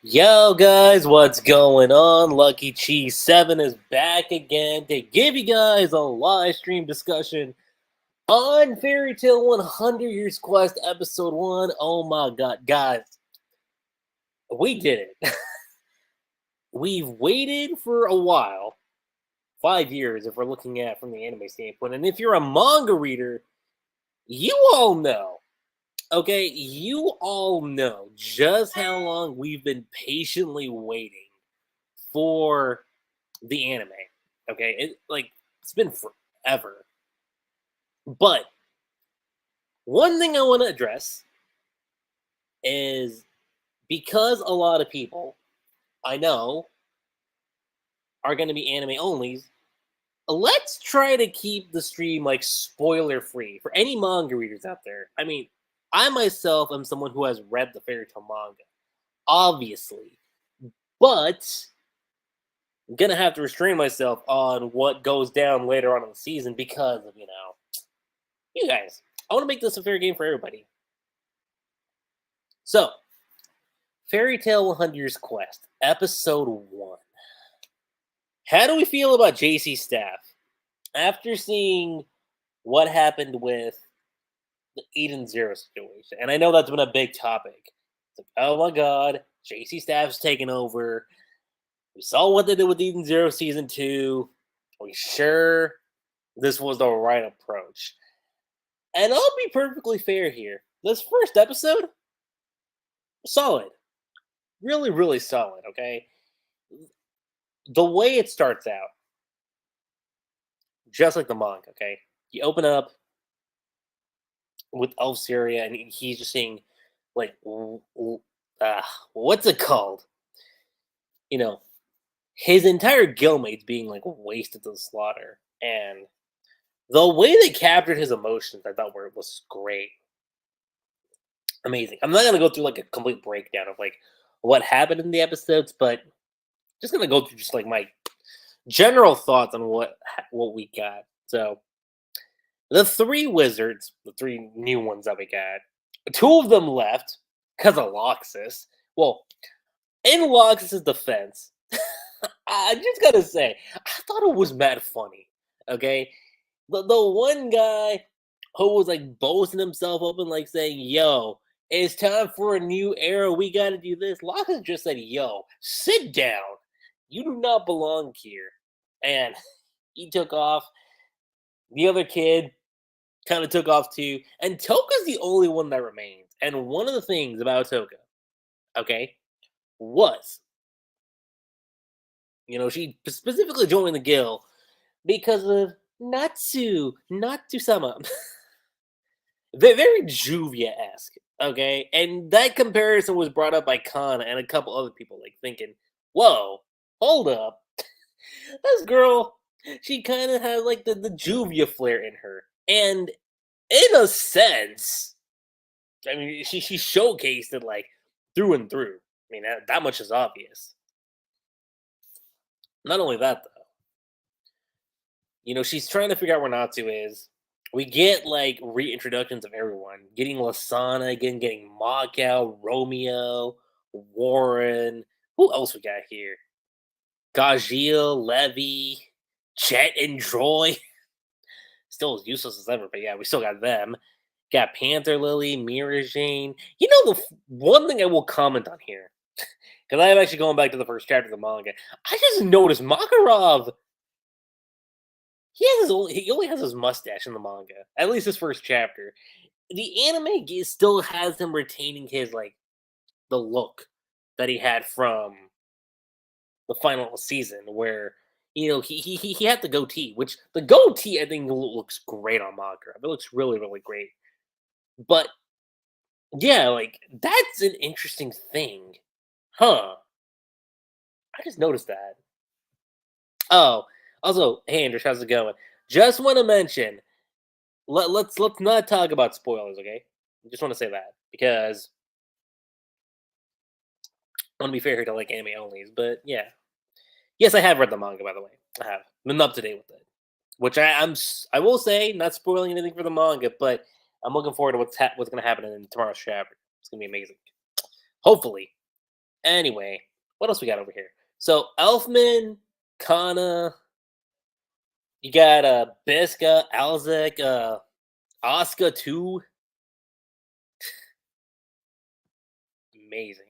Yo, guys, what's going on? Lucky Cheese 7 is back again to give you guys a live stream discussion on Fairy Tale 100 Years Quest Episode 1. Oh my god, guys, we did it. We've waited for a while, 5 years if we're looking at it from the anime standpoint. And if you're a manga reader, you all know. Okay, you all know just how long we've been patiently waiting for the anime. Okay, it's been forever. But one thing I want to address is because a lot of people I know are going to be anime onlys. Let's try to keep the stream like spoiler free for any manga readers out there. I mean, I myself am someone who has read the Fairy Tale manga, obviously, but I'm gonna have to restrain myself on what goes down later on in the season because of you guys. I want to make this a fair game for everybody. So, Fairy Tale 100 Years Quest, Episode 1. How do we feel about JC's staff? After seeing what happened with the Eden Zero situation, and I know that's been a big topic. It's like, oh my god, JC staff's taken over. We saw what they did with Eden Zero Season 2. Are we sure this was the right approach? And I'll be perfectly fair here. This first episode, solid. Really, really solid, okay? The way it starts out, just like the manga, okay? You open up with Elfsyria, and he's just saying, like, what's it called? His entire guildmates being, like, wasted to the slaughter. And the way they captured his emotions, I thought was great. Amazing. I'm not gonna go through like a complete breakdown of like what happened in the episodes, but just gonna go through just like my general thoughts on what we got. So the three wizards, the three new ones that we got, two of them left because of Loxus. Well, in Loxus's defense, I just gotta say, I thought it was mad funny. Okay, the one guy who was like boasting himself up and like saying, "Yo, it's time for a new era. We got to do this." Locke just said, "Yo, sit down. You do not belong here." And he took off. The other kid kind of took off too. And Toka's the only one that remains. And one of the things about Toka, okay, was, she specifically joined the guild because of Natsu-sama. Very Juvia-esque, okay? And that comparison was brought up by Kana and a couple other people, like, thinking, whoa, hold up. This girl, she kind of has, like, the Juvia flair in her. And in a sense, I mean, she showcased it, like, through and through. I mean, that much is obvious. Not only that, though. She's trying to figure out where Natsu is. We get like reintroductions of everyone, getting Lasana again, getting Makao, Romeo, Warren. Who else we got here? Gajil, Levy, Chet, and Troy. Still as useless as ever, but yeah, we still got them. Got Panther Lily, Mira Jane. The one thing I will comment on here, because I am actually going back to the first chapter of the manga. I just noticed Makarov. He only has his mustache in the manga. At least his first chapter. The anime still has him retaining his the look that he had from the final season, where he had the goatee, which the goatee I think looks great on Makara. It looks really, really great. But yeah, that's an interesting thing, huh? I just noticed that. Oh, also, hey Andrew, how's it going? Just want to mention, let's not talk about spoilers, okay? I just want to say that because I want to be fair here to like anime onlys, but yeah. Yes, I have read the manga, by the way. I have been up to date with it, which I will say, not spoiling anything for the manga, but I'm looking forward to what's going to happen in tomorrow's chapter. It's going to be amazing, hopefully. Anyway, what else we got over here? So Elfman, Kana, you got Biska, Alzek, Asuka too. Amazing.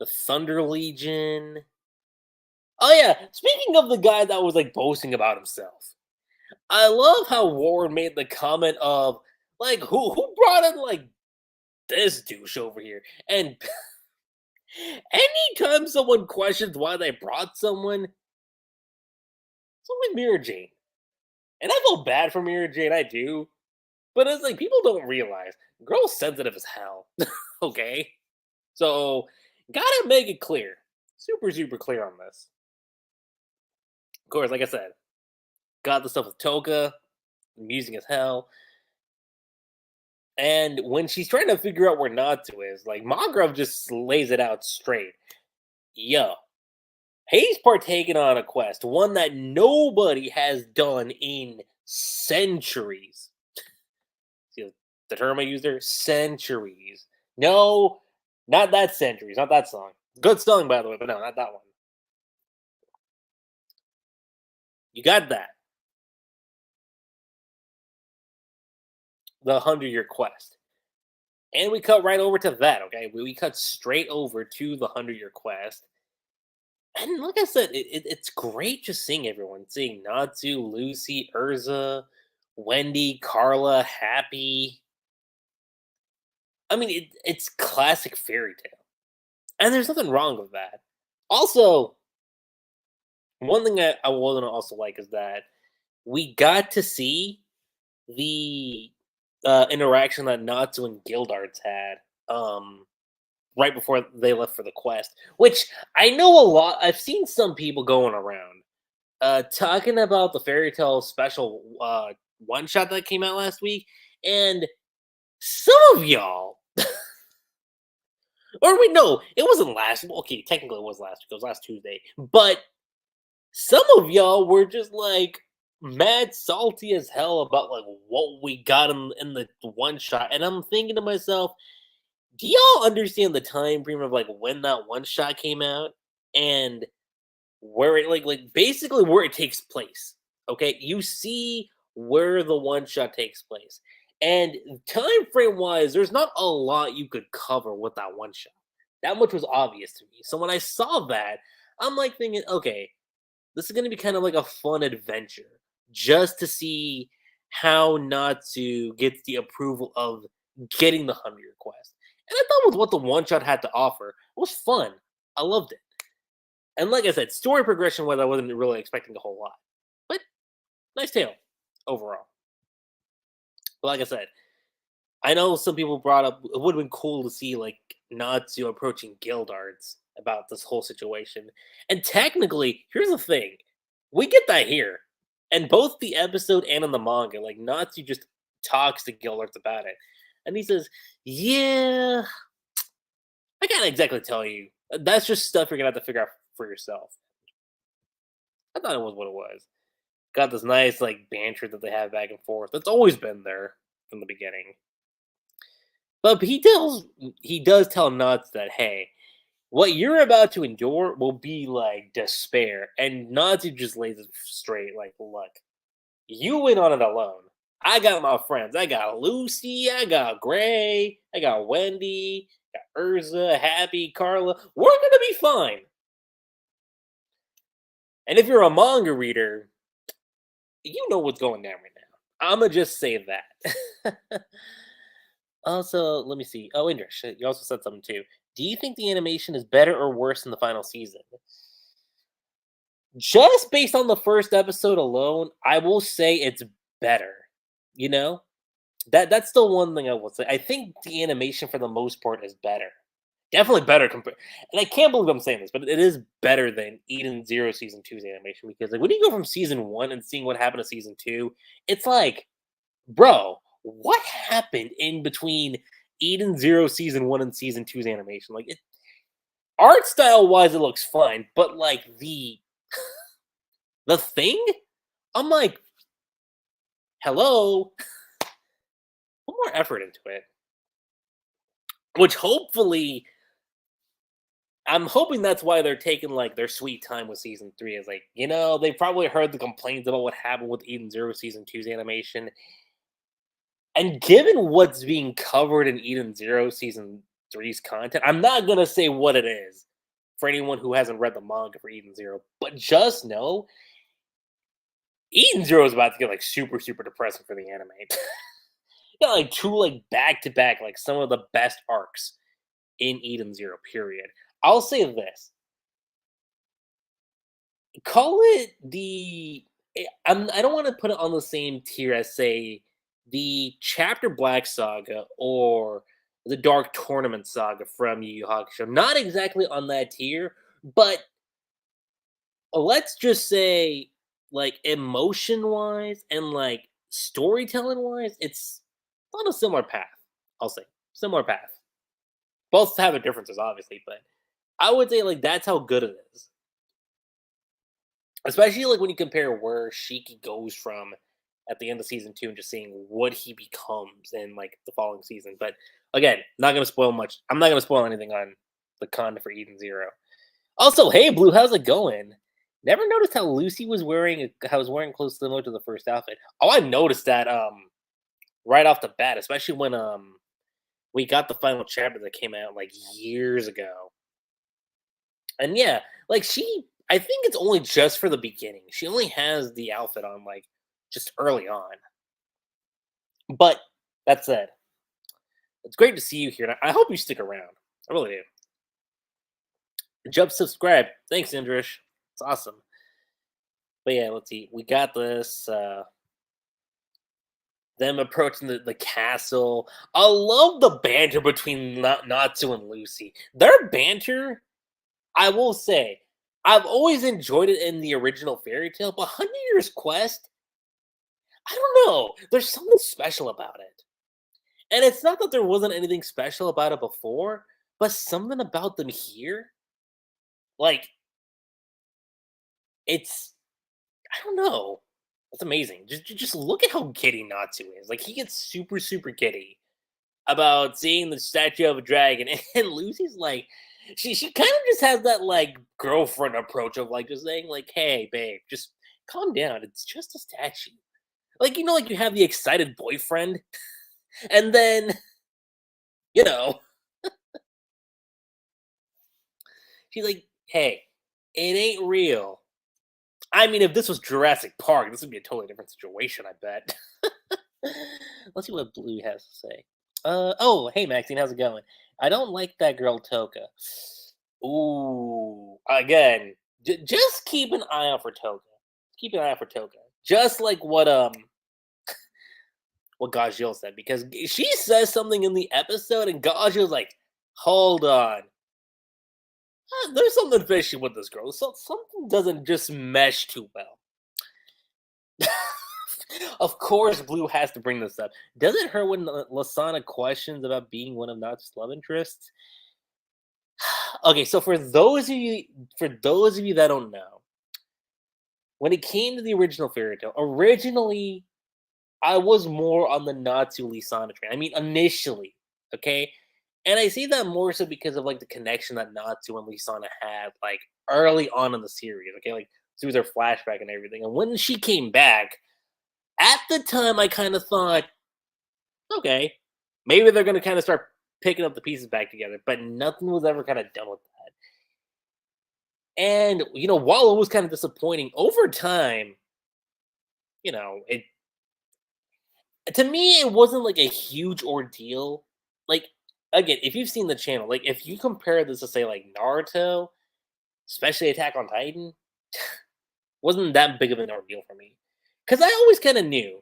The Thunder Legion. Oh yeah, speaking of the guy that was like boasting about himself, I love how Warren made the comment of like who brought in like this douche over here, and anytime someone questions why they brought someone, it's always Mira Jane, and I feel bad for Mira Jane, I do, but it's like people don't realize girl's sensitive as hell. Okay, so gotta make it clear, super clear on this. Of course, like I said, got the stuff with Toka, amusing as hell. And when she's trying to figure out where Natsu is, like Magrov just lays it out straight. Yo, he's partaking on a quest, one that nobody has done in centuries. See the term I used there? Centuries. No, not that centuries, not that song. Good song, by the way, but no, not that one. You got that. The 100-year quest. And we cut right over to that, okay? We cut straight over to the 100-year quest. And like I said, it's great just seeing everyone. Seeing Natsu, Lucy, Urza, Wendy, Carla, Happy. I mean, it's classic fairy tale. And there's nothing wrong with that. Also, one thing I want to also like is that we got to see the interaction that Natsu and Gildarts had right before they left for the quest, which I know a lot. I've seen some people going around talking about the fairy tale special one shot that came out last week, and some of y'all, or wait, no, it wasn't last. Okay, technically it was last week. It was last Tuesday, but some of y'all were just like mad salty as hell about like what we got in the one shot, and I'm thinking to myself, do y'all understand the time frame of like when that one shot came out and where it like basically where it takes place? Okay, you see where the one shot takes place, and time frame wise, there's not a lot you could cover with that one shot. That much was obvious to me. So when I saw that, I'm like thinking, okay, this is going to be kind of like a fun adventure just to see how Natsu gets the approval of getting the 100-year quest. And I thought with what the one shot had to offer, it was fun. I loved it. And like I said, story progression was I wasn't really expecting a whole lot. But nice tale overall. But like I said, I know some people brought up it would have been cool to see like Natsu approaching Gildarts about this whole situation. And technically, here's the thing. We get that here. And both the episode and in the manga, like Natsu just talks to Gildarts about it. And he says, yeah, I can't exactly tell you. That's just stuff you're gonna have to figure out for yourself. I thought it was what it was. Got this nice like banter that they have back and forth. That's always been there from the beginning. But he does tell Nuts that hey, what you're about to endure will be like despair. And Natsu just lays it straight, like, look, you went on it alone. I got my friends. I got Lucy, I got Gray, I got Wendy, got Urza, Happy, Carla. We're gonna be fine. And if you're a manga reader, you know what's going down right now. I'ma just say that. Also, let me see. Oh, Indrish, you also said something too. Do you think the animation is better or worse than the final season? Just based on the first episode alone, I will say it's better. You know? That's the one thing I will say. I think the animation for the most part is better. Definitely better compared. And I can't believe I'm saying this, but it is better than Eden Zero Season Two's animation because like when you go from season one and seeing what happened to season two, it's like, bro, what happened in between Eden Zero Season One and Season Two's animation? Like art style wise, it looks fine, but like the thing, I'm like, hello, put more effort into it. Which hopefully I'm hoping that's why they're taking like their sweet time with season 3. Is like, they probably heard the complaints about what happened with Eden Zero season two's animation. And given what's being covered in Eden Zero season three's content, I'm not gonna say what it is for anyone who hasn't read the manga for Eden Zero, but just know Eden Zero is about to get like super, super depressing for the anime. Like two like back to back, like some of the best arcs in Eden Zero, period. I'll say this. Call it I don't want to put it on the same tier as say the Chapter Black saga or the Dark Tournament saga from Yu Yu Hakusho. Not exactly on that tier, but let's just say like emotion wise and like storytelling wise, it's on a similar path. I'll say similar path. Both have their differences, obviously, but I would say like that's how good it is. Especially like when you compare where Shiki goes from at the end of season 2 and just seeing what he becomes in like the following season. But again, not gonna spoil much. I'm not gonna spoil anything on the content for Eden Zero. Also, hey Blue, how's it going? Never noticed how Lucy was wearing clothes similar to the first outfit. Oh, I noticed that right off the bat, especially when we got the final chapter that came out like years ago. And yeah, like I think it's only just for the beginning. She only has the outfit on like just early on. But that said, it's great to see you here. And I hope you stick around. I really do. Jump subscribe. Thanks, Indrish. It's awesome. But yeah, let's see. We got this. Them approaching the castle. I love the banter between Natsu and Lucy. Their banter, I will say, I've always enjoyed it in the original fairy tale, but 100 Years Quest, I don't know. There's something special about it. And it's not that there wasn't anything special about it before, but something about them here, like, I don't know. It's amazing. Just look at how giddy Natsu is. Like, he gets super, super giddy about seeing the statue of a dragon. And Lucy's like, she kind of just has that, like, girlfriend approach of, like, just saying, like, hey, babe, just calm down. It's just a statue. Like, like you have the excited boyfriend, and then, you know, she's like, hey, it ain't real. I mean, if this was Jurassic Park, this would be a totally different situation, I bet. Let's see what Blue has to say. Oh, hey, Maxine, how's it going? I don't like that girl, Toka. Ooh, again, just keep an eye out for Toka. Keep an eye out for Toka. Just like what Gajil said, because she says something in the episode, and Gajil's like, hold on. There's something fishy with this girl. So something doesn't just mesh too well. Of course, Blue has to bring this up. Does it hurt when Lasana questions about being one of Natsu's love interests? Okay, so for those of you that don't know, when it came to the original fairy tale, originally I was more on the Natsu Lisana train. I mean, initially, okay? And I see that more so because of like the connection that Natsu and Lisana had like early on in the series, okay? Like through their flashback and everything. And when she came back, at the time I kind of thought, okay, maybe they're gonna kind of start picking up the pieces back together, but nothing was ever kind of done with that. And while it was kind of disappointing, over time, it to me it wasn't like a huge ordeal. Like again, if you've seen the channel, like if you compare this to say like Naruto, especially Attack on Titan, wasn't that big of an ordeal for me. Because I always kind of knew.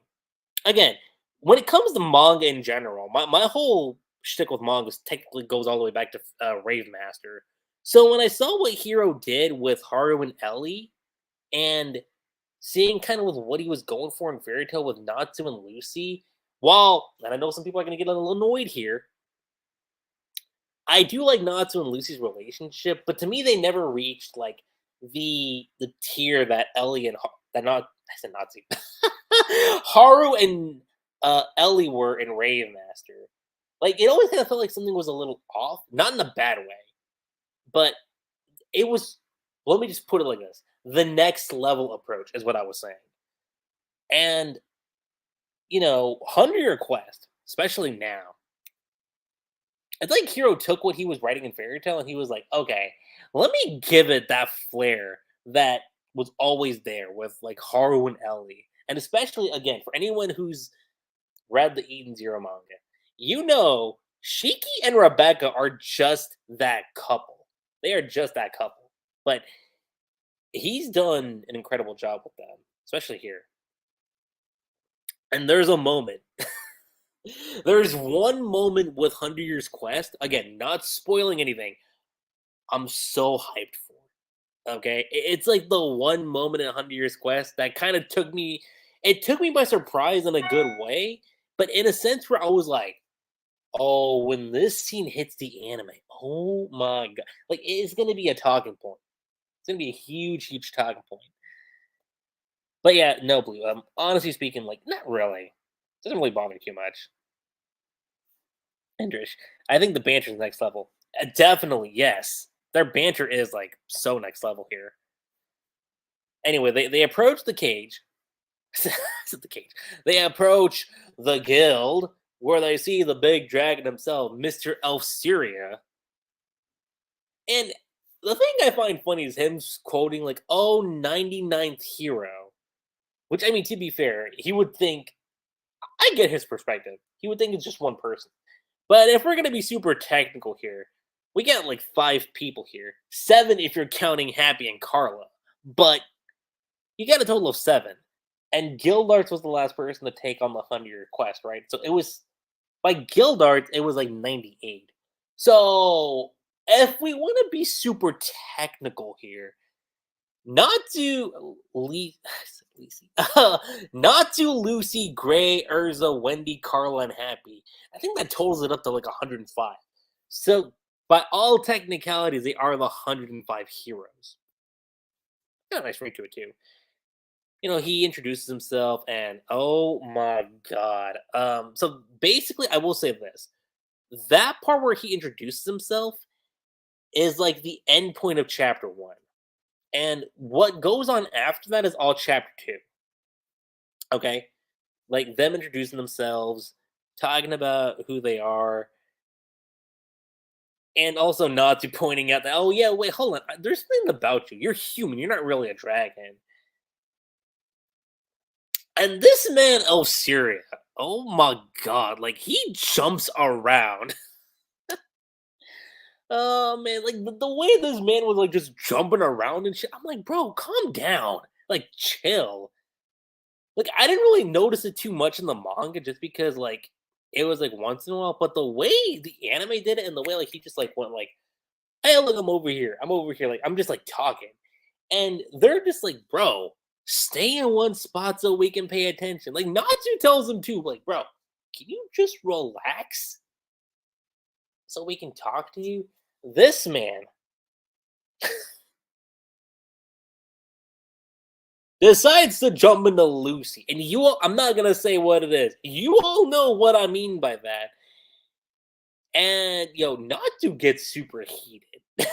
Again, when it comes to manga in general, my whole shtick with manga technically goes all the way back to Rave Master. So when I saw what Hiro did with Haru and Ellie, and seeing kind of with what he was going for in Fairy Tail with Natsu and Lucy, and I know some people are going to get a little annoyed here, I do like Natsu and Lucy's relationship, but to me they never reached like the tier that Ellie and I said Natsu, Haru and Ellie were in Rave Master. Like it always kind of felt like something was a little off, not in a bad way, but it was. Let me just put it like this: the next level approach is what I was saying. And 100-Year Quest, especially now, I think Hero took what he was writing in Fairy Tale and he was like, okay, let me give it that flair that was always there with like Haru and Ellie. And especially again, for anyone who's read the Eden Zero manga, Shiki and Rebecca are just that couple. They are just that couple. But he's done an incredible job with them, especially here. And there's a moment. There's one moment with 100 Years Quest. Again, not spoiling anything. I'm so hyped for. Okay? It's like the one moment in 100 Years Quest that kind of took me. It took me by surprise in a good way, but in a sense where I was like, oh, when this scene hits the anime, oh my god. Like, it's going to be a talking point. It's going to be a huge, huge talking point. But yeah, no, Blue. Honestly speaking, like, not really. Doesn't really bother me too much. Indrish. I think the banter's next level. Definitely, yes. Their banter is like so next level here. Anyway, they approach the cage. The cage. They approach the guild where they see the big dragon himself, Mr. Elfsyria. And the thing I find funny is him quoting like, "Oh, 99th hero," which I mean, to be fair, he would think. I get his perspective. He would think it's just one person. But if we're gonna be super technical here, we got like 5 people here. 7 if you're counting Happy and Carla. But you got a total of 7. And Gildarts was the last person to take on the 100-Year Quest, right? So it was by Gildarts, it was like 98. So if we want to be super technical here, not to not to Lucy, Gray, Urza, Wendy, Carla, and Happy. I think that totals it up to like 105. So by all technicalities, they are the 105 heroes. Got a nice ring to it too. He introduces himself, and oh my god. So basically, I will say this: that part where he introduces himself is like the end point of chapter 1. And what goes on after that is all chapter 2. Okay? Like them introducing themselves, talking about who they are, and also Natsu pointing out that, oh yeah, wait, hold on. There's something about you. You're human. You're not really a dragon. And this man, Elfsyria, oh my god, like he jumps around. Oh man, like the way this man was like just jumping around and shit. I'm like, bro, calm down. Like, chill. Like, I didn't really notice it too much in the manga just because like it was like once in a while. But the way the anime did it and the way like he just like went like, hey, look, I'm over here. I'm over here. Like, I'm just like talking. And they're just like, bro, stay in one spot so we can pay attention. Like, Natsu tells him too, like, bro, can you just relax so we can talk to you? This man decides to jump into Lucy. And I'm not going to say what it is. You all know what I mean by that. And, Natsu gets super heated. I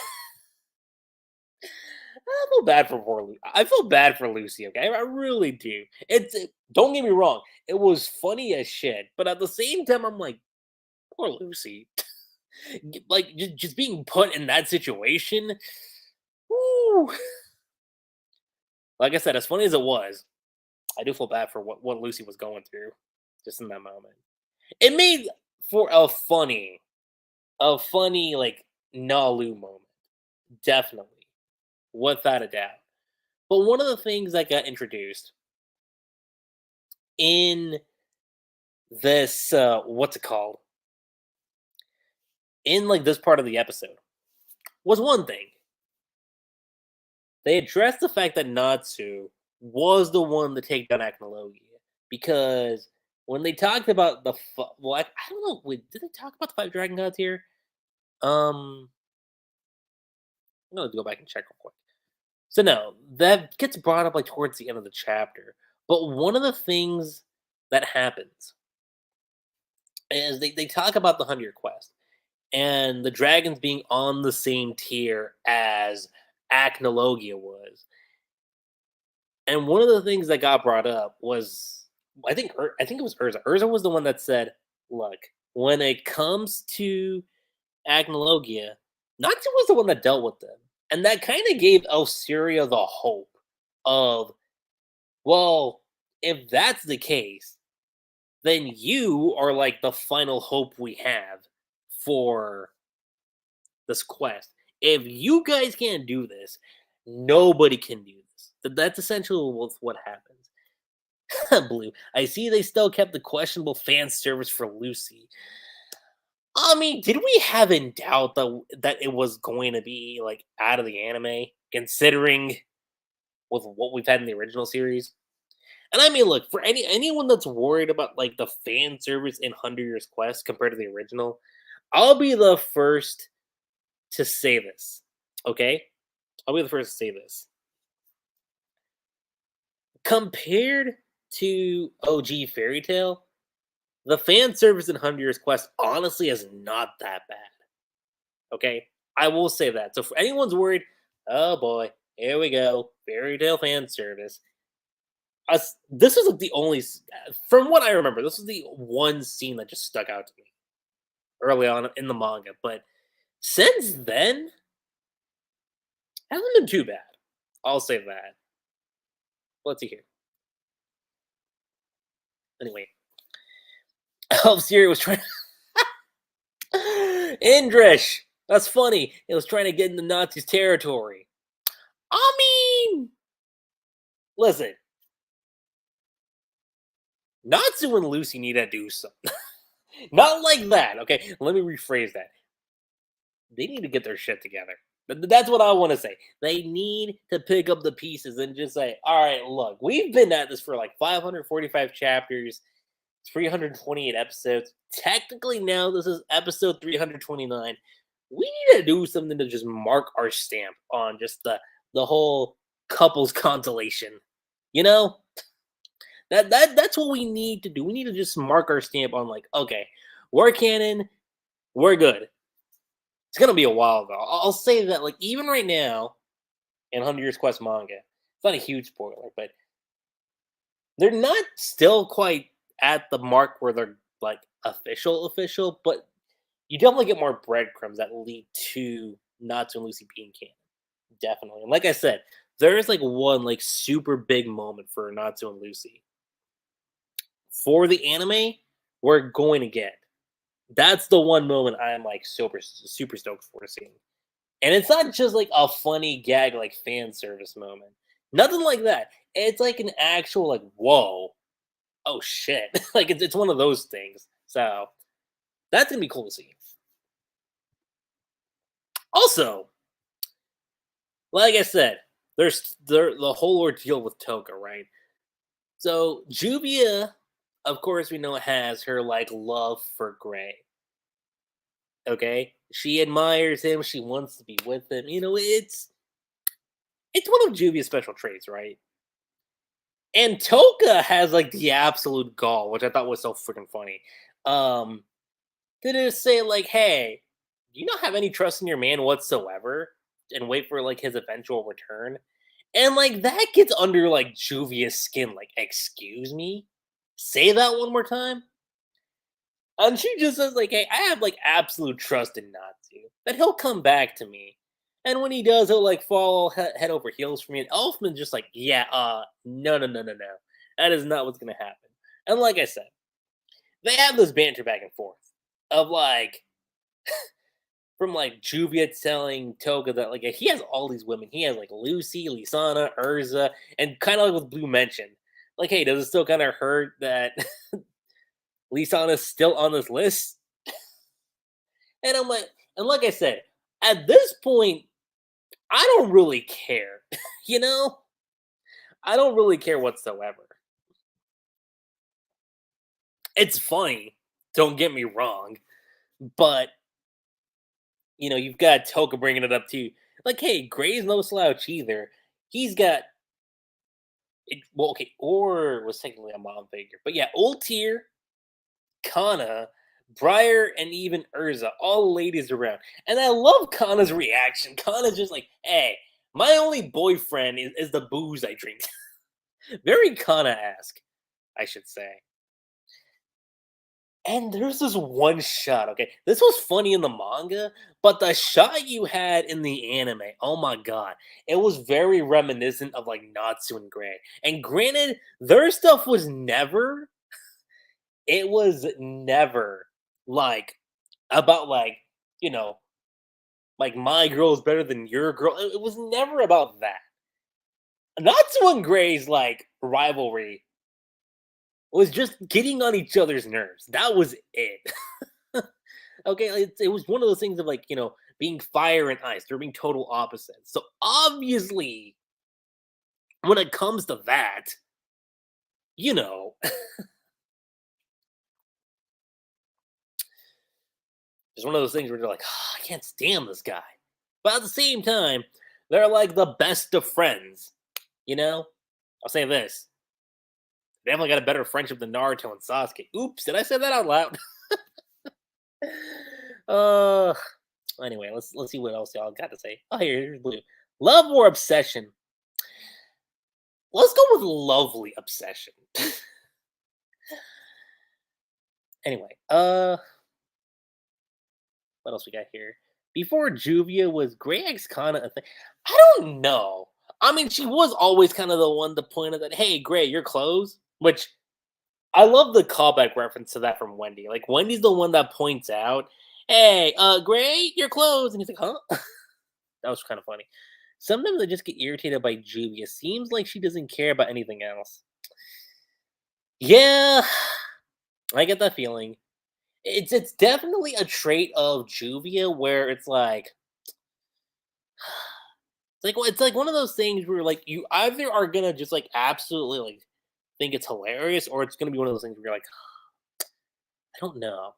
feel bad for poor Lucy. I feel bad for Lucy, okay? I really do. Don't get me wrong. It was funny as shit. But at the same time, I'm like, poor Lucy. Like, just being put in that situation. Woo. Like I said, as funny as it was, I do feel bad for what Lucy was going through just in that moment. It made for a funny like Nalu moment. Definitely. Without a doubt. But one of the things that got introduced in this what's it called? In like this part of the episode was one thing. They addressed the fact that Natsu was the one to take down Acnologia because when they talked about I don't know. Did they talk about the 5 dragon gods here? I'm gonna go back and check real quick. So no, that gets brought up like towards the end of the chapter. But one of the things that happens is they talk about the 100-Year Quest and the dragons being on the same tier as Acnologia was. And one of the things that got brought up was I think it was Urza. Urza was the one that said, "Look, when it comes to Acnologia, Natsu was the one that dealt with them." And that kind of gave Elsyria the hope of, well, if that's the case, then you are like the final hope we have for this quest. If you guys can't do this, nobody can do this. That's essentially what happens. Blue. I see they still kept the questionable fan service for Lucy. I mean, did we have in doubt that it was going to be like out of the anime, considering with what we've had in the original series? And I mean, look, for anyone that's worried about like the fan service in 100 Years Quest compared to the original, I'll be the first to say this. Okay? I'll be the first to say this. Compared to OG Fairy Tale, the fan service in 100 Years Quest honestly is not that bad. Okay? I will say that. So, for anyone's worried, oh boy, here we go, Fairy Tale fan service. This was like the only, from what I remember, this was the one scene that just stuck out to me early on in the manga. But since then, hasn't been too bad. I'll say that. Let's see here. Anyway, Elf-Siri was trying. Indrish, that's funny. It was trying to get into Natsu's territory. I mean, listen, Natsu and Lucy need to do something. Not like that, okay? Let me rephrase that. They need to get their shit together. That's what I want to say. They need to pick up the pieces and just say, all right, look, we've been at this for like 545 chapters, 328 episodes. Technically, now this is episode 329. We need to do something to just mark our stamp on just the whole couples constellation. You know? That's what we need to do. We need to just mark our stamp on like, okay, we're canon, we're good. It's gonna be a while though. I'll say that like even right now in 100 Years Quest manga, it's not a huge spoiler, but they're not still quite at the mark where they're like official, but you definitely get more breadcrumbs that lead to Natsu and Lucy being canon. Definitely. And like I said, there is like one like super big moment for Natsu and Lucy. For the anime, we're going to get. That's the one moment I'm like super stoked for seeing. And it's not just like a funny gag like fan service moment. Nothing like that. It's like an actual like whoa. Oh shit. Like it's one of those things. So that's gonna be cool to see. Also, like I said, there's the whole ordeal with Toka, right? So Juvia, of course, we know has her like love for Gray. Okay, she admires him. She wants to be with him. You know, it's one of Juvia's special traits, right? And Toka has like the absolute gall, which I thought was so freaking funny. Um, to just say like, "Hey, do you not have any trust in your man whatsoever?" And wait for like his eventual return. And like that gets under like Juvia's skin. Like, excuse me, say that one more time. And she just says, like, hey, I have like absolute trust in Natsu that he'll come back to me. And when he does, he'll like fall head over heels for me. And Elfman's just like, yeah, no. That is not what's gonna happen. And like I said, they have this banter back and forth of like from like Juvia telling Toga that like he has all these women. He has like Lucy, Lisana, Urza, and kind of like what Blue mentioned. Like, hey, does it still kind of hurt that Lisana's still on this list? And I'm like, and like I said, at this point, I don't really care. You know? I don't really care whatsoever. It's funny, don't get me wrong, but you know, you've got Toka bringing it up too. Like, hey, Gray's no slouch either. He's got well, okay, or was technically a mom figure, but yeah, old tier, Kana, Briar, and even Urza, all ladies around. And I love Kana's reaction. Kana's just like, hey, My only boyfriend is the booze I drink. Very Kana-esque, I should say. And there's this one shot, okay? This was funny in the manga, but the shot you had in the anime, oh my god. It was very reminiscent of like Natsu and Gray. And granted, their stuff was never, it was never like about like, you know, like my girl is better than your girl. It was never about that. Natsu and Gray's like rivalry was just getting on each other's nerves. That was it. Okay, it was one of those things of like, being fire and ice. They're being total opposites. So obviously, when it comes to that, you know, it's one of those things where they're like, "Ah, I can't stand this guy. But at the same time, they're like the best of friends. You know? I'll say this. They definitely got a better friendship than Naruto and Sasuke. Oops, did I say that out loud? uh anyway, let's see what else y'all got to say. Oh, here's Blue. Love or obsession? Let's go with lovely obsession. Anyway, what else we got here? Before Juvia, was Grey X Kana a thing? I don't know. I mean, she was always kind of the one to point out that, hey, Gray, your clothes. Which I love the callback reference to that from Wendy. Like Wendy's the one that points out, hey, Gray, your clothes, and he's like, huh? That was kind of funny. Sometimes I just get irritated by Juvia. Seems like she doesn't care about anything else. Yeah, I get that feeling. It's definitely a trait of Juvia where it's like one of those things where like you either are gonna just like absolutely like think it's hilarious, or it's gonna be one of those things where you're like, I don't know.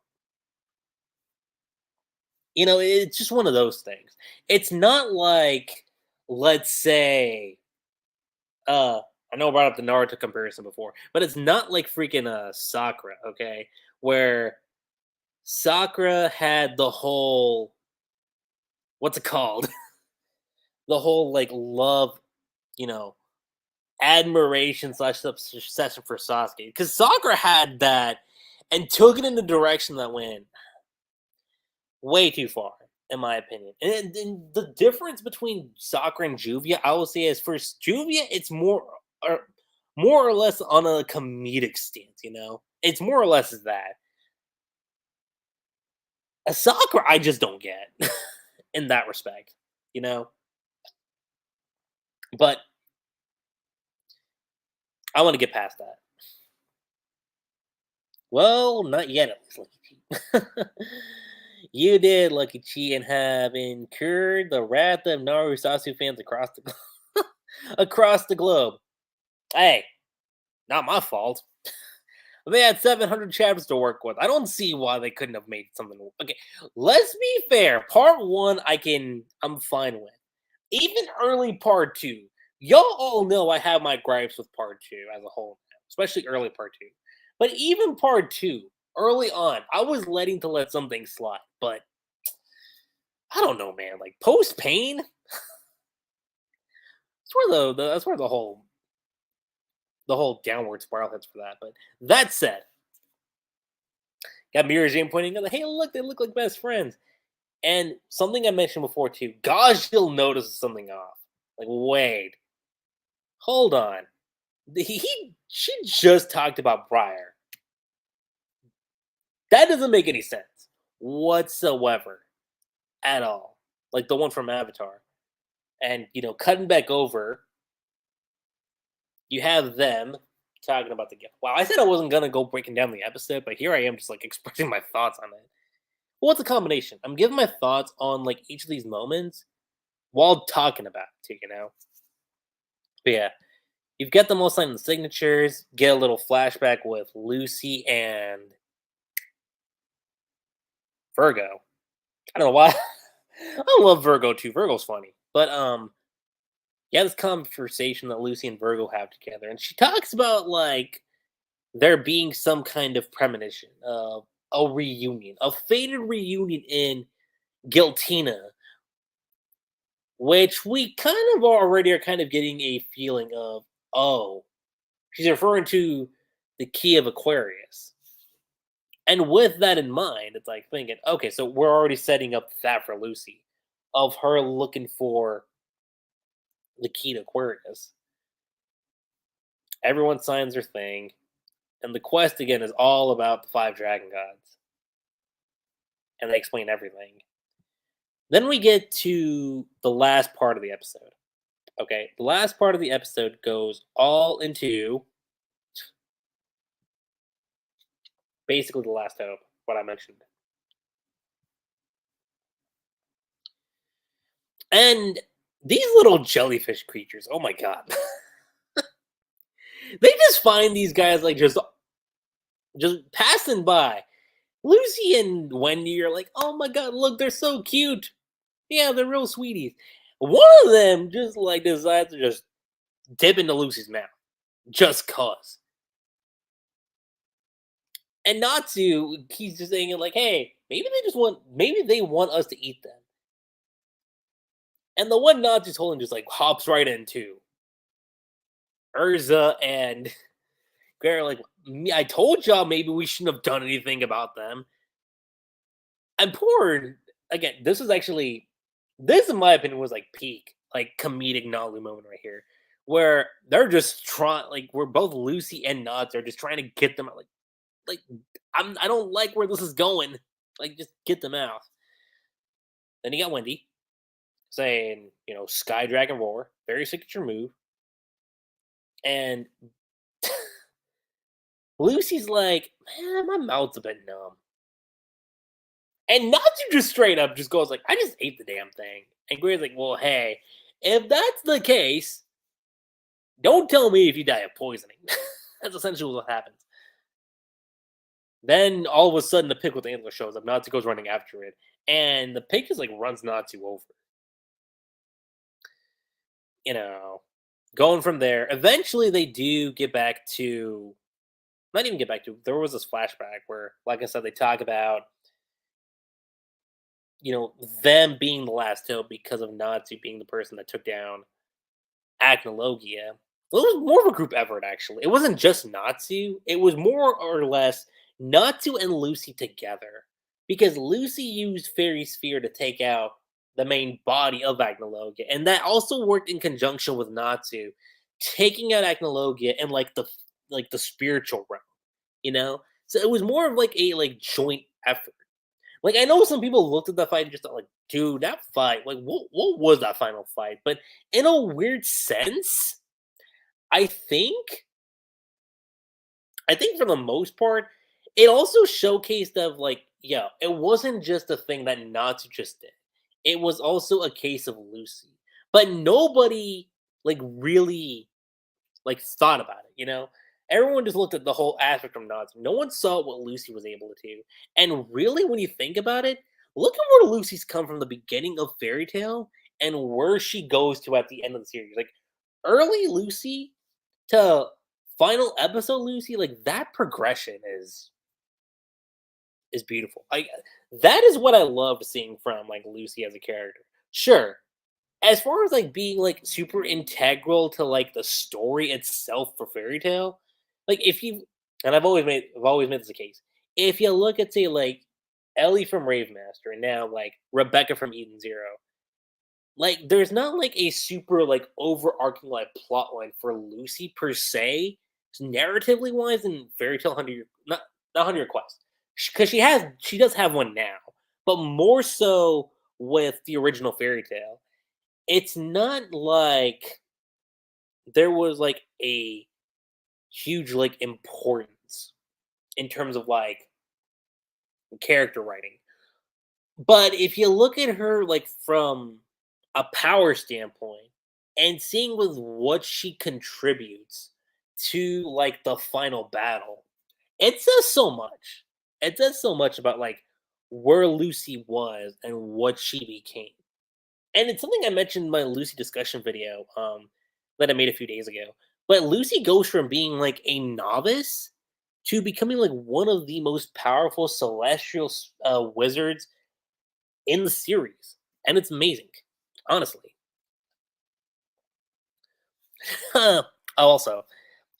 It's just one of those things. It's not like, let's say, uh, I know I brought up the Naruto comparison before, but it's not like freaking Sakura, okay? Where Sakura had the whole, what's it called? The whole like love, you know, admiration slash obsession for Sasuke. Because Sakura had that and took it in the direction that went way too far, in my opinion. And the difference between Sakura and Juvia, I will say, is for Juvia, it's more or less on a comedic stance. It's more or less as that. A Sakura, I just don't get in that respect. You know, but I want to get past that. Well, not yet, at least, Lucky Chi. You did, Lucky Chi, and have incurred the wrath of Naru Sasuke fans across the globe. Hey, not my fault. They had 700 chapters to work with. I don't see why they couldn't have made something. Okay, let's be fair. Part one, I'm fine with. Even early part two, y'all all know I have my gripes with part two as a whole, especially early part two. But even part two, early on, I was let something slide. But I don't know, man. Like post pain, that's where the whole downward spiral hits for that. But that said, got Mira Jane pointing out, hey, look, they look like best friends. And something I mentioned before too, Gajil notices something off. Like, wait, hold on. She just talked about Briar. That doesn't make any sense whatsoever at all. Like the one from Avatar. And cutting back over, you have them talking about the gift. Wow, I said I wasn't gonna go breaking down the episode, but here I am just like expressing my thoughts on it. Well, it's a combination. I'm giving my thoughts on like each of these moments while talking about it too. But yeah, you've got them all signing the signatures. Get a little flashback with Lucy and Virgo. I don't know why. I love Virgo too. Virgo's funny, but yeah, this conversation that Lucy and Virgo have together, and she talks about like there being some kind of premonition of a reunion, a fated reunion in Giltina, which we kind of already are kind of getting a feeling of, oh, she's referring to the key of Aquarius. And with that in mind, it's like thinking, okay, so we're already setting up that for Lucy, of her looking for the key to Aquarius. Everyone signs their thing, and the quest again is all about the five dragon gods, and they explain everything. Then we get to the last part of the episode. Okay, the last part of the episode goes all into basically the last hope, what I mentioned. And these little jellyfish creatures, oh my god. They just find these guys like just passing by. Lucy and Wendy are like, oh my god, look, they're so cute. Yeah, they're real sweeties. One of them just like decides to just dip into Lucy's mouth. Just cause. And Natsu, he's just saying like, hey, maybe they want us to eat them. And the one Natsu's holding just like hops right into Urza and Gary like, I told y'all maybe we shouldn't have done anything about them. And poor again, this in my opinion was like peak, like comedic Nalu moment right here. Where they're just trying like we're both Lucy and Nuts are just trying to get them out like I don't like where this is going. Like just get them out. Then you got Wendy saying, Sky Dragon Roar, very signature move. And Lucy's like, man, my mouth's a bit numb. And Natsu just straight up just goes like, I just ate the damn thing. And Gray's like, well, hey, if that's the case, don't tell me if you die of poisoning. That's essentially what happens. Then all of a sudden the pig with the antler shows up. Natsu goes running after it. And the pig just like runs Natsu over. Going from there. Eventually they do get back to not even get back to there was this flashback where, like I said, they talk about them being the last hope because of Natsu being the person that took down Acnologia. It was more of a group effort, actually. It wasn't just Natsu. It was more or less Natsu and Lucy together. Because Lucy used Fairy Sphere to take out the main body of Acnologia. And that also worked in conjunction with Natsu taking out Acnologia and like the spiritual realm. So it was more of like a joint effort. Like I know some people looked at the fight and just thought, like, dude, that fight, like, what was that final fight? But in a weird sense, I think, for the most part, it also showcased of like, yeah, it wasn't just a thing that Natsu just did. It was also a case of Lucy, but nobody like really like thought about it. Everyone just looked at the whole aspect from Natsu. No one saw what Lucy was able to do. And really, when you think about it, look at where Lucy's come from the beginning of Fairy Tale and where she goes to at the end of the series. Like early Lucy to final episode Lucy, like that progression is beautiful. Like that is what I love seeing from like Lucy as a character. Sure, as far as like being like super integral to like the story itself for Fairy Tale, like if you and I've always made this a case. If you look at say like Ellie from Rave Master and now like Rebecca from Eden Zero, like there's not like a super like overarching like plot line for Lucy per se, narratively wise in Fairy Tale 100 not 100 Quest. Because she does have one now, but more so with the original Fairy Tale it's not like there was like a huge like importance in terms of like character writing. But if you look at her like from a power standpoint and seeing with what she contributes to like the final battle, it says so much. It says so much about like where Lucy was and what she became. And it's something I mentioned in my Lucy discussion video that I made a few days ago. But Lucy goes from being like a novice to becoming like one of the most powerful celestial wizards in the series, and it's amazing, honestly. Also,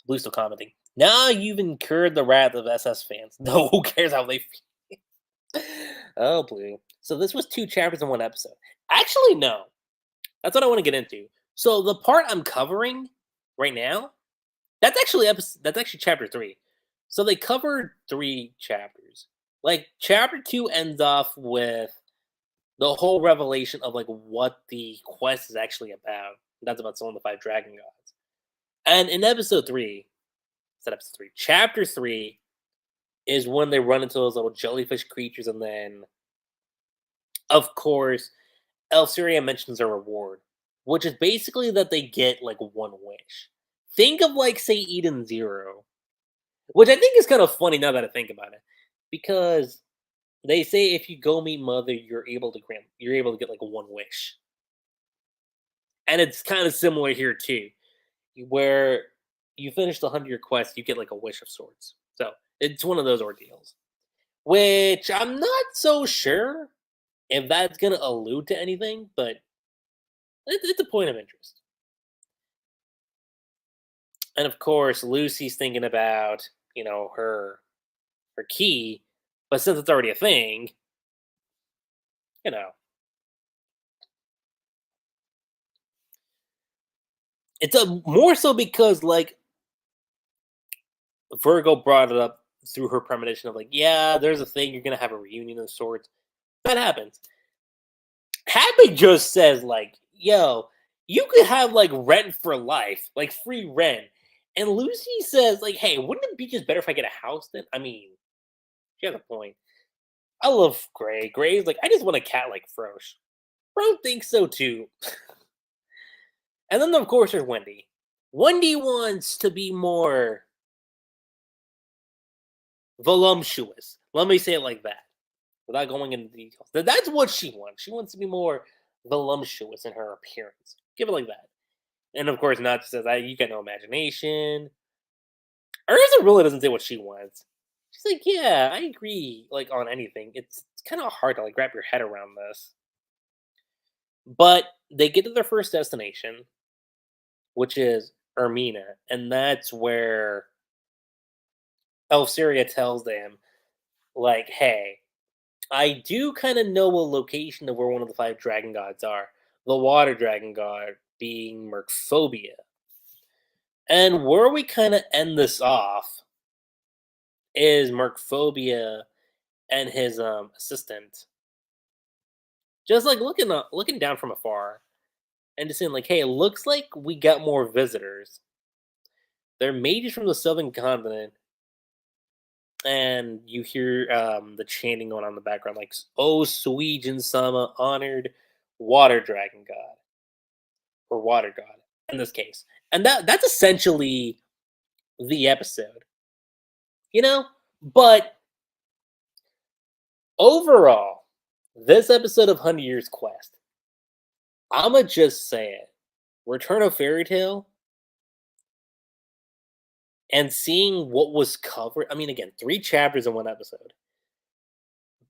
Blue still commenting. Now you've incurred the wrath of SS fans. No, who cares how they feel? Oh, Blue. So this was 2 chapters in one episode. Actually, no. That's what I want to get into. So the part I'm covering right now, that's actually chapter 3. So they covered 3 chapters. Like chapter 2 ends off with the whole revelation of like what the quest is actually about. That's about some of the 5 dragon gods. And in episode 3, it's not episode 3, chapter 3 is when they run into those little jellyfish creatures, and then of course Elsyria mentions a reward, which is basically that they get like 1 wish. Think of like say Eden Zero, which I think is kind of funny now that I think about it, because they say if you go meet Mother, you're able to get like 1 wish, and it's kind of similar here too, where you finish the 100-year quest, you get like a wish of sorts. So it's one of those ordeals, which I'm not so sure if that's gonna allude to anything, but it's a point of interest. And of course, Lucy's thinking about her key, but since it's already a thing, you know, it's a more so because like Virgo brought it up through her premonition of like, yeah, there's a thing, you're gonna have a reunion of sorts. That happens. Happy just says like, yo, you could have like rent for life, like free rent. And Lucy says like, hey, wouldn't it be just better if I get a house then? I mean, she has a point. I love Gray. Gray's like, I just want a cat like Frosh. Bro thinks so too. And then of course there's Wendy. Wendy wants to be more voluptuous. Let me say it like that, without going into details. That's what she wants. She wants to be more voluptuous in her appearance. Give it like that. And of course, Natsu says, "You got no imagination." Urza really doesn't say what she wants. She's like, "Yeah, I agree. Like on anything, it's kind of hard to like wrap your head around this." But they get to their first destination, which is Ermina, and that's where Elsyria tells them, like, "Hey, I do kind of know a location of where one of the 5 dragon gods are. The water dragon god being Mercphobia. And where we kind of end this off is Mercphobia and his assistant just like looking down from afar and just saying like, hey, it looks like we got more visitors. They're mages from the southern continent, and you hear the chanting going on in the background, like "Oh, Suijin Sama, honored water dragon god or water god" in this case, and that's essentially the episode, you know. But overall, this episode of 100 Years Quest, I'ma just say it: Return of Fairy Tale, and seeing what was covered. I mean, again, 3 chapters in one episode,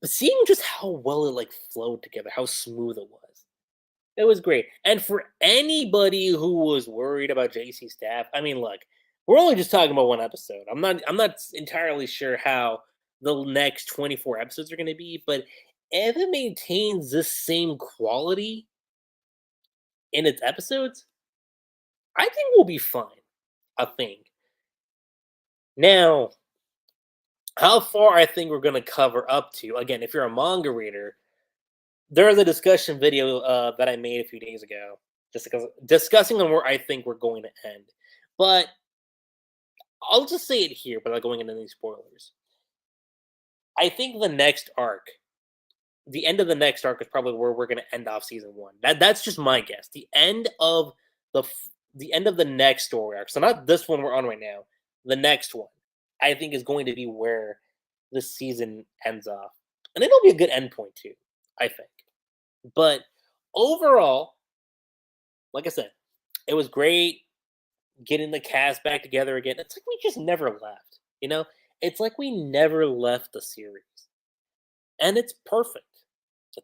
but seeing just how well it like flowed together, how smooth it was. It was great. And for anybody who was worried about JC staff, I mean, look, we're only just talking about one episode. I'm not entirely sure how the next 24 episodes are going to be, but if it maintains this same quality in its episodes, I think we'll be fine. I think. Now, how far I think we're going to cover up to, again, if you're a manga reader, there was a discussion video that I made a few days ago, just because discussing on where I think we're going to end. But I'll just say it here without going into any spoilers. I think the end of the next arc is probably where we're going to end off season 1. That's just my guess. The end of the next story arc. So not this one we're on right now. The next one, I think, is going to be where this season ends off, and it'll be a good endpoint too, I think. But overall, like I said, it was great getting the cast back together again. It's like we just never left, you know? It's like we never left the series. And it's perfect.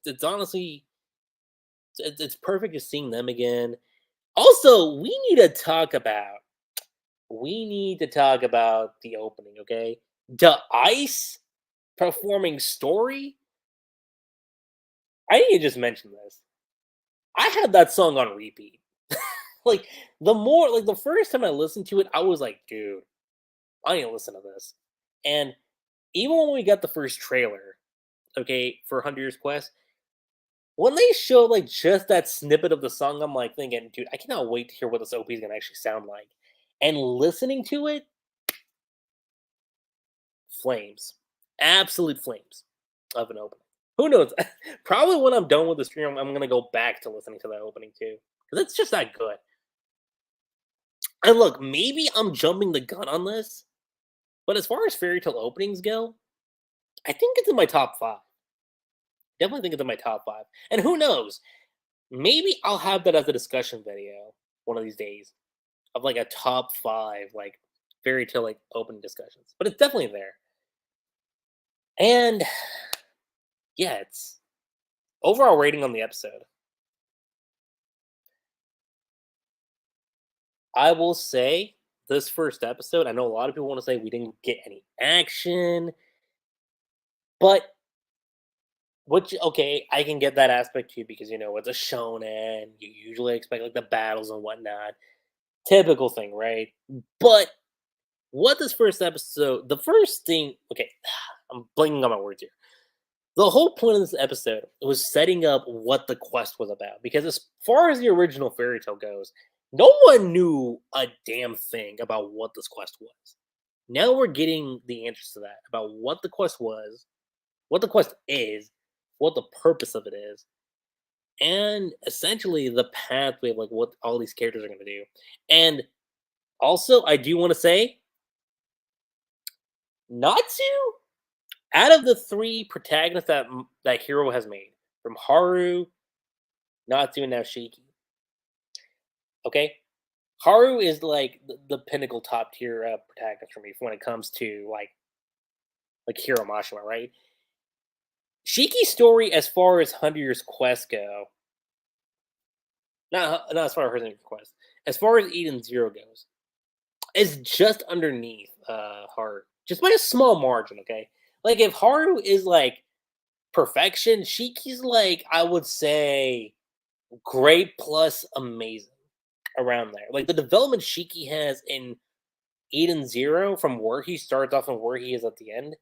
It's honestly it's perfect just seeing them again. Also, we need to talk about the opening, okay? The Ice performing Story. I need to just mention this. I had that song on repeat. Like the first time I listened to it, I was like, dude, I need to listen to this. And even when we got the first trailer, okay, for 100 Years Quest, when they showed like just that snippet of the song, I'm like thinking, dude, I cannot wait to hear what this OP is gonna actually sound like. And listening to it, flames, absolute flames of an opening. Who knows? Probably when I'm done with the stream, I'm gonna go back to listening to that opening too, because it's just that good. And look, maybe I'm jumping the gun on this, but as far as fairy tale openings go, I think it's in my top five. Definitely think it's in my top five. And who knows? Maybe I'll have that as a discussion video one of these days of like a top five like fairy tale like opening discussions. But it's definitely there. And yeah, it's overall rating on the episode. I will say this first episode, I know a lot of people want to say we didn't get any action, but okay, I can get that aspect too because it's a shonen. You usually expect like the battles and whatnot. Typical thing, right? But what this first episode, the first thing, okay, I'm blanking on my words here. The whole point of this episode was setting up what the quest was about. Because as far as the original fairy tale goes, no one knew a damn thing about what this quest was. Now we're getting the answers to that about what the quest was, what the quest is, what the purpose of it is, and essentially the pathway of like what all these characters are going to do. And also, I do want to say, Natsu, out of the three protagonists that Hero has made, from Haru, Natsu, and now Shiki, okay, Haru is like the pinnacle top tier protagonist for me when it comes to like Hiro Mashima, right? Shiki's story, as far as 100 Years Quest go, not as far as 100 Years Quest, as far as Eden Zero goes, is just underneath Haru, just by a small margin. Okay, like if Haru is like perfection, Shiki's like I would say great plus amazing around there. Like the development Shiki has in Eden Zero, from where he starts off and where he is at the end,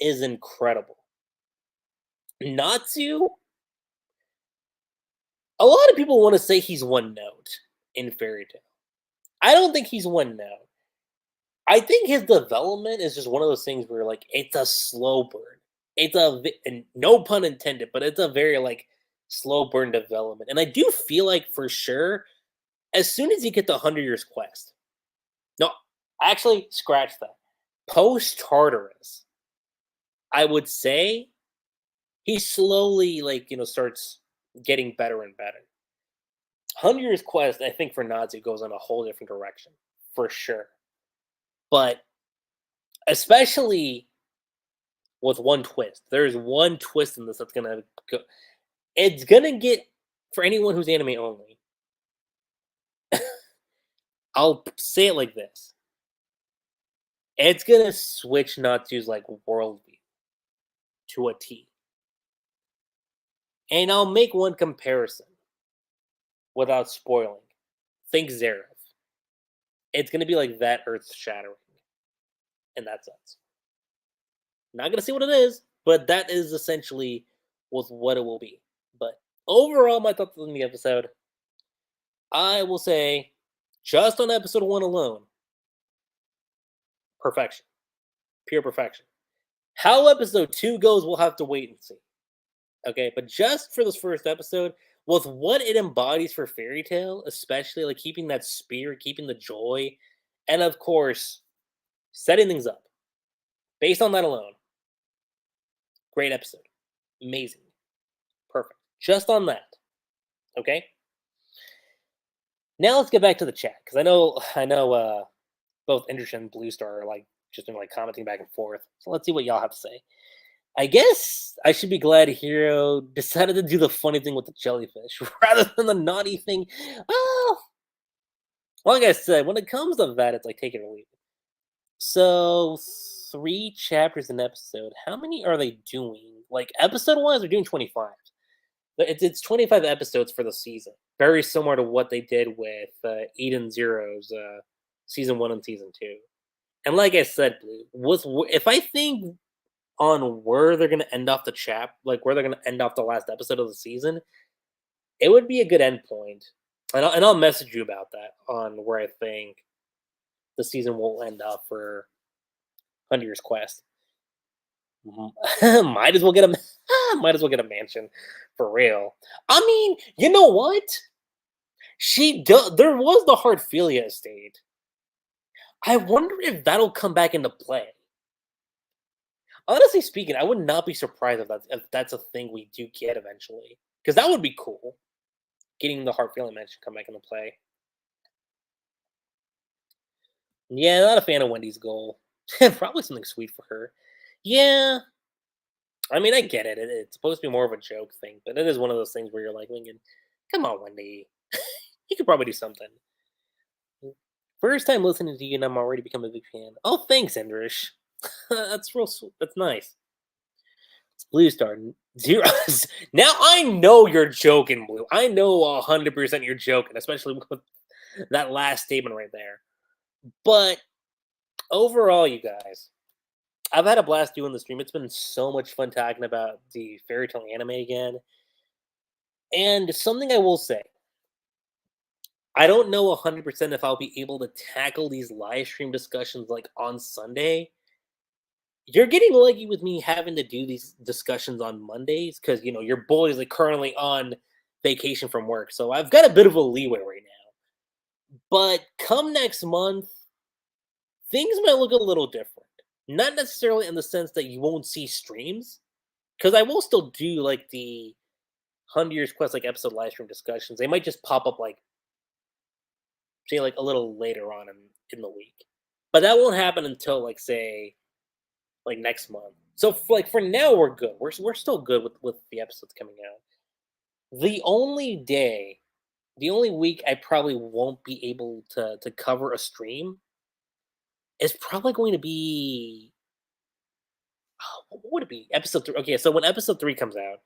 is incredible. Natsu, a lot of people want to say he's one note in Fairy Tail. I don't think he's one note. I think his development is just one of those things where like it's a slow burn. And no pun intended, but it's a very like slow burn development. And I do feel like for sure, as soon as you get the 100 Years Quest, no, actually scratch that. Post Tartarus, I would say he slowly starts getting better and better. 100 Years Quest, I think for Natsu goes in a whole different direction for sure. But especially with one twist, there's one twist in this that's gonna go. It's gonna get, for anyone who's anime only. I'll say it like this: it's gonna switch Natsu's like worldview to a T. And I'll make one comparison without spoiling. Think Zeref. It's gonna be like that, earth shattering in that sense. Not gonna say what it is, but that is essentially what it will be. But overall, my thoughts on the episode, I will say, just on episode 1 alone, perfection, pure perfection. How episode 2 goes, we'll have to wait and see. Okay, but just for this first episode, with what it embodies for Fairy Tail, especially like keeping that spirit, keeping the joy, and of course, setting things up. Based on that alone, great episode. Amazing. Perfect. Just on that. Okay? Now let's get back to the chat, because I know both Indrish and Blue Star are like just been like commenting back and forth. So let's see what y'all have to say. I guess I should be glad Hero decided to do the funny thing with the jellyfish rather than the naughty thing. Oh, Like I said, when it comes to that, it's like take it or leave it. So 3 chapters an episode. How many are they doing? Like episode wise, they're doing 25. But it's 25 episodes for the season. Very similar to what they did with Eden Zero's season 1 and season 2. And like I said, Blue, if I think on where they're gonna end off the like where they're gonna end off the last episode of the season, it would be a good end point. And I'll message you about that on where I think the season will end up for 100 Years Quest. Might as well get a might as well get a mansion for real. I mean, you know what? There was the Heartfilia estate. I wonder if that'll come back into play. Honestly speaking, I would not be surprised if that's a thing we do get eventually, because that would be cool. Getting the Heartfilia mansion come back into play. Yeah, not a fan of Wendy's goal. Probably something sweet for her. Yeah, I mean, I get it. It's supposed to be more of a joke thing, but it is one of those things where you're like thinking, "Come on, Wendy, you could probably do something." First time listening to you, and I'm already become a big fan. Oh, thanks, Endrish. That's real. That's nice. It's Blue Star zeros. Now I know you're joking, Blue. I know 100% you're joking, especially with that last statement right there. But overall, you guys, I've had a blast doing the stream. It's been so much fun talking about the fairy tale anime again. And something I will say, I don't know 100% if I'll be able to tackle these live stream discussions like on Sunday. You're getting lucky with me having to do these discussions on Mondays because your boy is like currently on vacation from work. So I've got a bit of a leeway right now. But come next month, things might look a little different. Not necessarily in the sense that you won't see streams, because I will still do like the 100 Years Quest like episode live stream discussions. They might just pop up like say like a little later on in the week, but that won't happen until like say like next month. So like for now we're good. We're still good with the episodes coming out. The only day, the only week I probably won't be able to cover a stream is probably going to be what would it be? Episode 3. Okay, so when episode 3 comes out,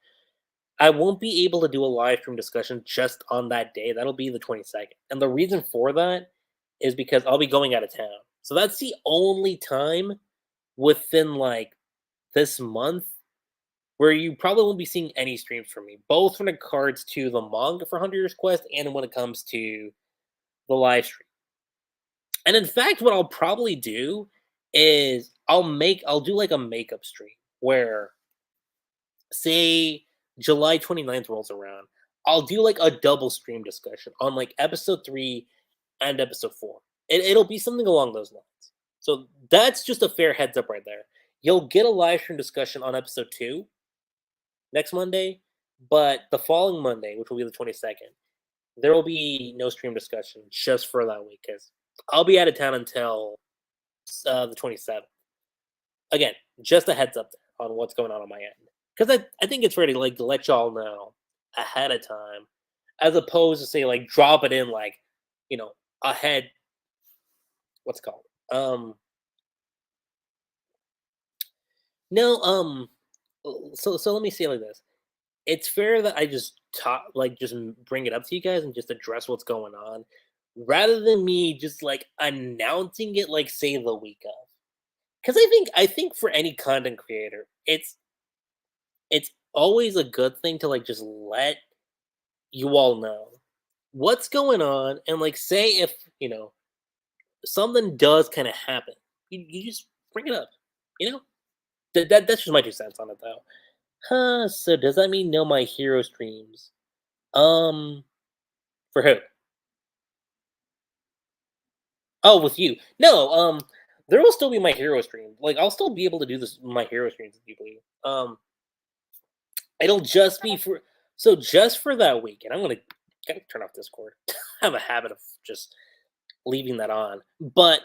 I won't be able to do a live stream discussion just on that day. That'll be the 22nd. And the reason for that is because I'll be going out of town. So that's the only time within like this month where you probably won't be seeing any streams from me, both when it comes to the manga for 100 Years Quest and when it comes to the live stream. And in fact, what I'll probably do is I'll do like a makeup stream where say July 29th rolls around, I'll do like a double stream discussion on like episode 3 and episode 4. It'll be something along those lines. So that's just a fair heads up right there. You'll get a live stream discussion on episode 2 next Monday, but the following Monday, which will be the 22nd, there will be no stream discussion just for that week because I'll be out of town until the 27th. Again, just a heads up there on what's going on my end. Because I think it's fair to like let y'all know ahead of time, as opposed to say like drop it in like, ahead. What's it called? No, so let me say it like this. It's fair that I just bring it up to you guys and just address what's going on, rather than me just like announcing it like say the week of. Because I think for any content creator, it's always a good thing to like just let you all know what's going on and like say if something does kind of happen, you just bring it up. You know that's just my 2 cents on it though. Huh? So does that mean no my hero streams? Um, for who? Oh, with you? No. There will still be my hero stream. Like I'll still be able to do this my hero streams with you, believe. It'll just be for just for that week, and I'm gonna gotta turn off Discord. I have a habit of just leaving that on, but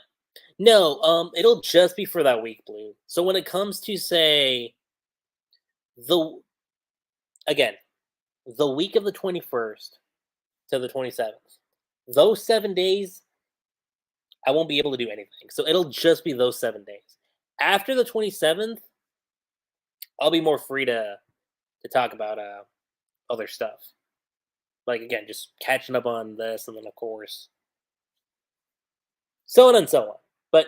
no, it'll just be for that week, Blue. So when it comes to say the again the week of the 21st to the 27th, those 7 days I won't be able to do anything. So it'll just be those 7 days. After the 27th, I'll be more free to talk about other stuff. Like again, just catching up on this, and then of course, so on and so on. But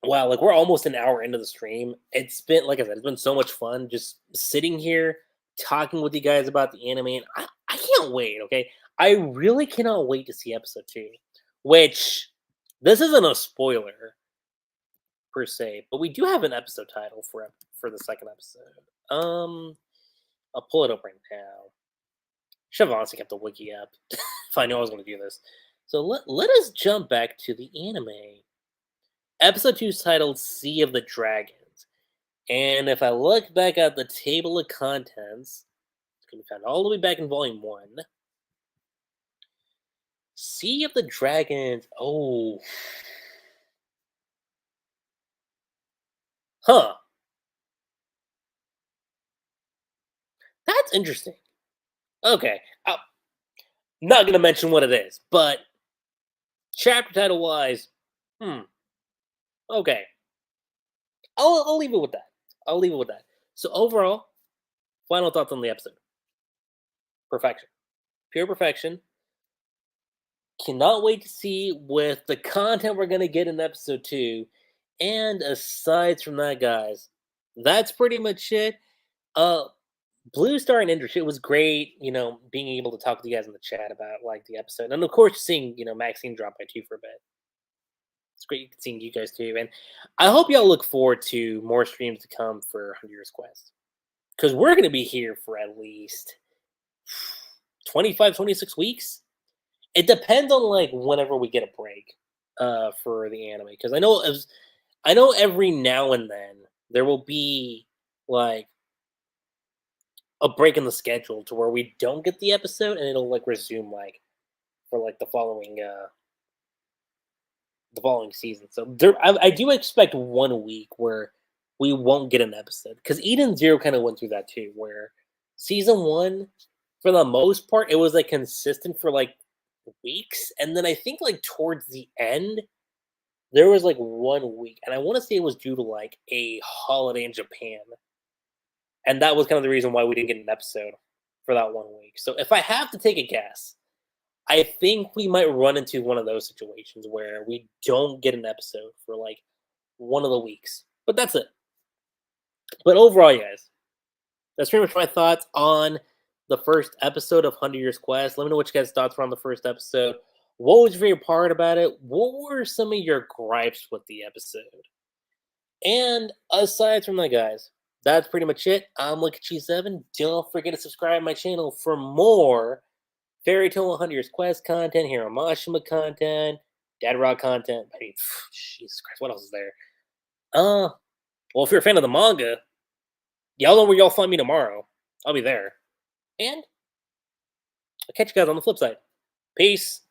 wow, like we're almost an hour into the stream. It's been, like I said, it's been so much fun just sitting here talking with you guys about the anime. And I can't wait, okay? I really cannot wait to see episode 2, which this isn't a spoiler per se, but we do have an episode title for the second episode. I'll pull it up right now. Should have honestly kept the wiki up if I knew I was going to do this. So let us jump back to the anime. Episode 2 is titled Sea of the Dragons. And if I look back at the table of contents, it's going to be found all the way back in Volume 1. Sea of the Dragons. Oh. Huh. That's interesting. Okay. I'm not going to mention what it is, but chapter title wise, okay. I'll leave it with that. I'll leave it with that. So overall, final thoughts on the episode. Perfection. Pure perfection. Cannot wait to see with the content we're going to get in episode 2. And aside from that, guys, that's pretty much it. Blue Star and Industry, it was great, being able to talk with you guys in the chat about like the episode. And of course, seeing, Maxine drop by 2 for a bit. It's great seeing you guys too. And I hope y'all look forward to more streams to come for 100 Years Quest. Because we're going to be here for at least 25, 26 weeks. It depends on like whenever we get a break for the anime. Because I know every now and then there will be like a break in the schedule to where we don't get the episode, and it'll like resume like for like the following season. So I do expect 1 week where we won't get an episode, because Eden Zero kind of went through that too, where season 1, for the most part, it was like consistent for like weeks, and then I think like towards the end there was like 1 week, and I want to say it was due to like a holiday in Japan, and that was kind of the reason why we didn't get an episode for that 1 week. So if I have to take a guess, I think we might run into one of those situations where we don't get an episode for like one of the weeks. But that's it. But overall, you guys, that's pretty much my thoughts on the first episode of 100 Years Quest. Let me know what you guys' thoughts were on the first episode. What was your favorite part about it? What were some of your gripes with the episode? And aside from that, guys, that's pretty much it. I'm LuckyCheese7. Don't forget to subscribe to my channel for more Fairy Tail 100 Years Quest content, Hero Mashima content, Dead Rock content. I mean, Jesus Christ, what else is there? Well, if you're a fan of the manga, y'all know where y'all find me tomorrow. I'll be there. And I'll catch you guys on the flip side. Peace.